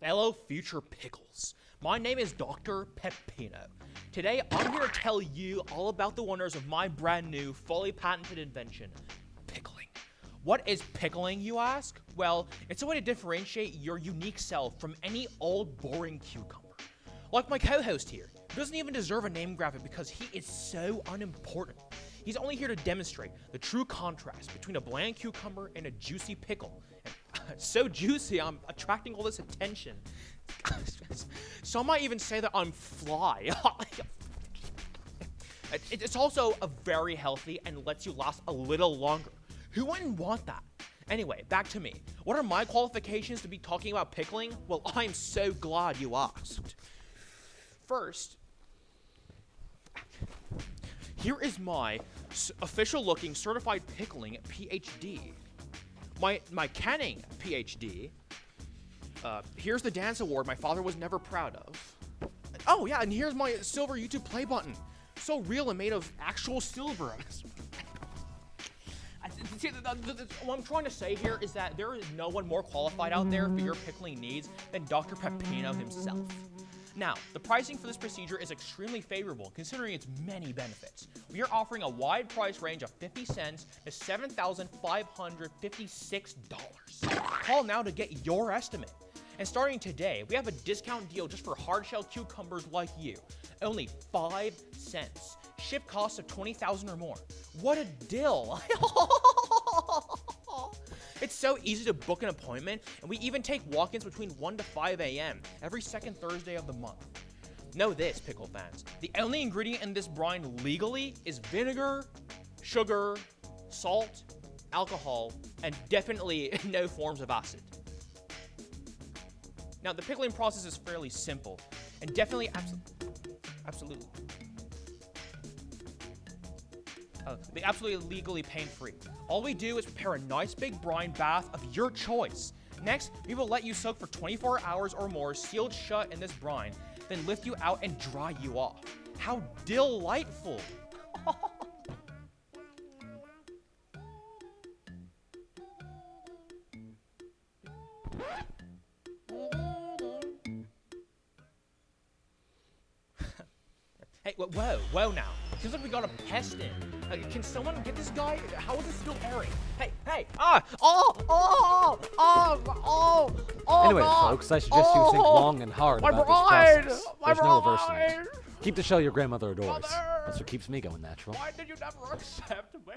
Hello, future pickles. My name is Dr. Pepino. Today, I'm here to tell you all about the wonders of my brand new, fully patented invention, pickling. What is pickling, you ask? Well, it's a way to differentiate your unique self from any old, boring cucumber. Like my co-host here, who doesn't even deserve a name graphic because he is so unimportant. He's only here to demonstrate the true contrast between a bland cucumber and a juicy pickle. So juicy, I'm attracting all this attention. Some might even say that I'm fly. It's also a very healthy and lets you last a little longer. Who wouldn't want that? Anyway, back to me. What are my qualifications to be talking about pickling? Well, I'm so glad you asked. First, here is my official-looking certified pickling PhD. My canning PhD. Here's the dance award my father was never proud of. Oh yeah, and here's my silver YouTube play button. So real and made of actual silver. What I'm trying to say here is that there is no one more qualified out there for your pickling needs than Dr. Pepino himself. Now, the pricing for this procedure is extremely favorable considering its many benefits. We are offering a wide price range of 50 cents to $7,556. Call now to get your estimate. And starting today, we have a discount deal just for hard-shell cucumbers like you. Only 5 cents. Ship costs of 20,000 or more. What a deal! It's so easy to book an appointment, and we even take walk-ins between 1 to 5 a.m. every second Thursday of the month. Know this, pickle fans. The only ingredient in this brine legally is vinegar, sugar, salt, alcohol, and definitely no forms of acid. Now, the pickling process is fairly simple, and definitely absolutely legally pain-free. All we do is prepare a nice big brine bath of your choice. Next, we will let you soak for 24 hours or more, sealed shut in this brine, then lift you out and dry you off. How delightful! Hey, whoa now. Seems like we got a pest in. Can someone get this guy? How is it still airing? Hey, Anyway, God. folks, I suggest you think long and hard about this process. My There's no reversing bride. it. Keep the shell your grandmother adores. Mother. That's what keeps me going natural. Why did you never accept me?